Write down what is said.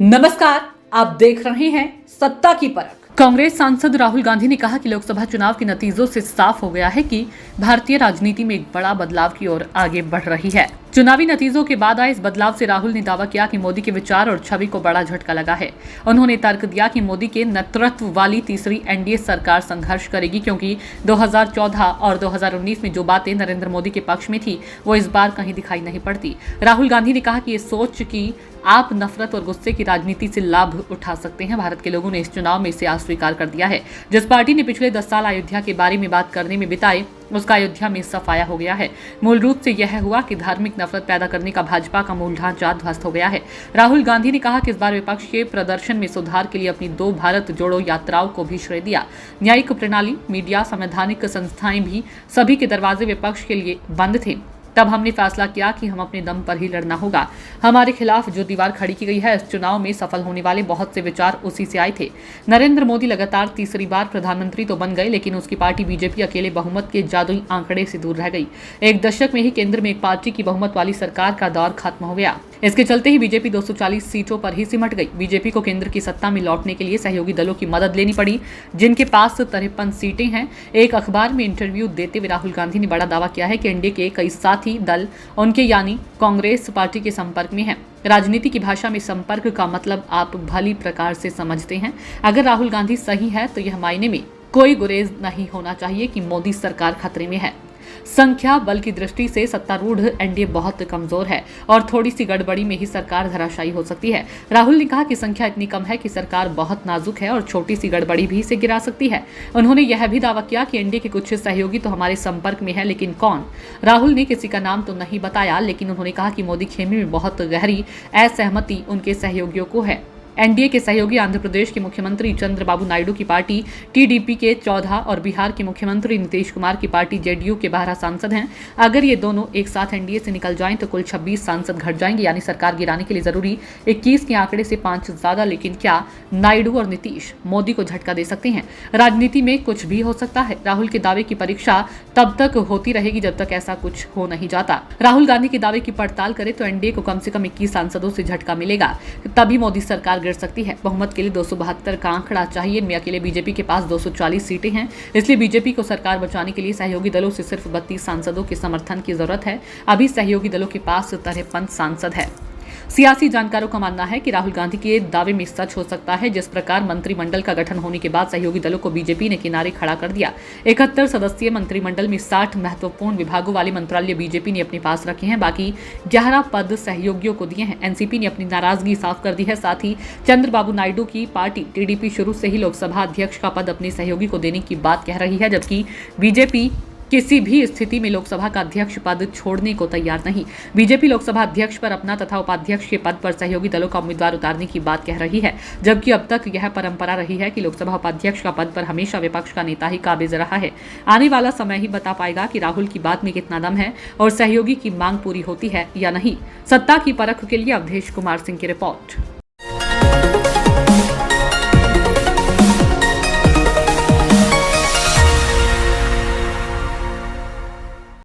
नमस्कार, आप देख रहे हैं सत्ता की परख। कांग्रेस सांसद राहुल गांधी ने कहा कि लोकसभा चुनाव के नतीजों से साफ हो गया है कि भारतीय राजनीति में एक बड़ा बदलाव की ओर आगे बढ़ रही है। चुनावी नतीजों के बाद आए इस बदलाव से राहुल ने दावा किया कि मोदी के विचार और छवि को बड़ा झटका लगा है। उन्होंने तर्क दिया कि मोदी के नेतृत्व वाली तीसरी एनडीए सरकार संघर्ष करेगी, क्योंकि 2014 और 2019 में जो बातें नरेंद्र मोदी के पक्ष में थी वो इस बार कहीं दिखाई नहीं पड़ती। राहुल गांधी ने कहा कि ये सोच कि आप नफरत और गुस्से की राजनीति से लाभ उठा सकते हैं। भारत के लोगों ने इस चुनाव में इसे अस्वीकार कर दिया है। जिस पार्टी ने पिछले 10 साल अयोध्या के बारे में बात करने में बिताए, उसका अयोध्या में सफाया हो गया है। मूल रूप से यह हुआ कि धार्मिक नफरत पैदा करने का भाजपा का मूल ढांचा ध्वस्त हो गया है। राहुल गांधी ने कहा कि इस बार विपक्ष के प्रदर्शन में सुधार के लिए अपनी 2 भारत जोड़ो यात्राओं को भी श्रेय दिया। न्यायिक प्रणाली, मीडिया, संवैधानिक संस्थाएं भी सभी के दरवाजे विपक्ष के लिए बंद थे। तब हमने फैसला किया कि हम अपने दम पर ही लड़ना होगा। हमारे खिलाफ जो दीवार खड़ी की गई है, इस चुनाव में सफल होने वाले बहुत से विचार उसी से आए थे। नरेंद्र मोदी लगातार तीसरी बार प्रधानमंत्री तो बन गए, लेकिन उसकी पार्टी बीजेपी अकेले बहुमत के जादुई आंकड़े से दूर रह गई। एक दशक में ही केंद्र में एक पार्टी की बहुमत वाली सरकार का दौर खत्म हो गया। इसके चलते ही बीजेपी 240 सीटों पर ही सिमट गई। बीजेपी को केंद्र की सत्ता में लौटने के लिए सहयोगी दलों की मदद लेनी पड़ी, जिनके पास 53 सीटें हैं। एक अखबार में इंटरव्यू देते हुए राहुल गांधी ने बड़ा दावा किया है कि एनडीए के कई साथी दल उनके यानी कांग्रेस पार्टी के संपर्क में हैं। राजनीति की भाषा में संपर्क का मतलब आप भली प्रकार से समझते हैं। अगर राहुल गांधी सही है तो यह मायने में कोई गुरेज नहीं होना चाहिए कि मोदी सरकार खतरे में है। संख्या बल की दृष्टि से सत्तारूढ़ एनडीए बहुत कमजोर है और थोड़ी सी गड़बड़ी में ही सरकार धराशायी हो सकती है। राहुल ने कहा कि संख्या इतनी कम है कि सरकार बहुत नाजुक है और छोटी सी गड़बड़ी भी इसे गिरा सकती है। उन्होंने यह भी दावा किया कि एनडीए के कुछ सहयोगी तो हमारे संपर्क में है, लेकिन कौन? राहुल ने किसी का नाम तो नहीं बताया, लेकिन उन्होंने कहा कि मोदी खेमे में बहुत गहरी असहमति उनके सहयोगियों को है। एनडीए के सहयोगी आंध्र प्रदेश के मुख्यमंत्री चंद्रबाबू नायडू की पार्टी टीडीपी के 14 और बिहार के मुख्यमंत्री नीतीश कुमार की पार्टी जेडीयू के 12 सांसद हैं। अगर ये दोनों एक साथ एनडीए से निकल जाएं तो कुल 26 सांसद घट जाएंगे, यानी सरकार गिराने के लिए जरूरी 21 के आंकड़े से 5 ज्यादा। लेकिन क्या नायडू और नीतीश मोदी को झटका दे सकते हैं? राजनीति में कुछ भी हो सकता है। राहुल के दावे की परीक्षा तब तक होती रहेगी जब तक ऐसा कुछ हो नहीं जाता। राहुल गांधी के दावे की पड़ताल करें तो एनडीए को कम से कम 21 सांसदों से झटका मिलेगा, तभी मोदी सरकार गिर सकती है। बहुमत के लिए 272 का आंकड़ा चाहिए। इनमें अकेले बीजेपी के पास 240 सीटें हैं, इसलिए बीजेपी को सरकार बचाने के लिए सहयोगी दलों से सिर्फ 32 सांसदों के समर्थन की जरूरत है। अभी सहयोगी दलों के पास 53 सांसद है। सियासी जानकारों का मानना है कि राहुल गांधी के दावे में सच हो सकता है। जिस प्रकार मंत्रिमंडल का गठन होने के बाद सहयोगी दलों को बीजेपी ने किनारे खड़ा कर दिया। 71 सदस्यीय मंत्रिमंडल में 60 महत्वपूर्ण विभागों वाले मंत्रालय बीजेपी ने अपने पास रखे हैं, बाकी 11 पद सहयोगियों को दिए हैं। एनसीपी ने अपनी नाराजगी साफ कर दी है। साथ ही चंद्रबाबू नायडू की पार्टी टीडीपी शुरू से ही लोकसभा अध्यक्ष का पद अपने सहयोगी को देने की बात कह रही है, जबकि बीजेपी किसी भी स्थिति में लोकसभा का अध्यक्ष पद छोड़ने को तैयार नहीं। बीजेपी लोकसभा अध्यक्ष पर अपना तथा उपाध्यक्ष के पद पर सहयोगी दलों का उम्मीदवार उतारने की बात कह रही है, जबकि अब तक यह परंपरा रही है कि लोकसभा उपाध्यक्ष का पद पर हमेशा विपक्ष का नेता ही काबिज रहा है। आने वाला समय ही बता पाएगा कि राहुल की बात में कितना दम है और सहयोगी की मांग पूरी होती है या नहीं। सत्ता की परख के लिए अवधेश कुमार सिंह की रिपोर्ट।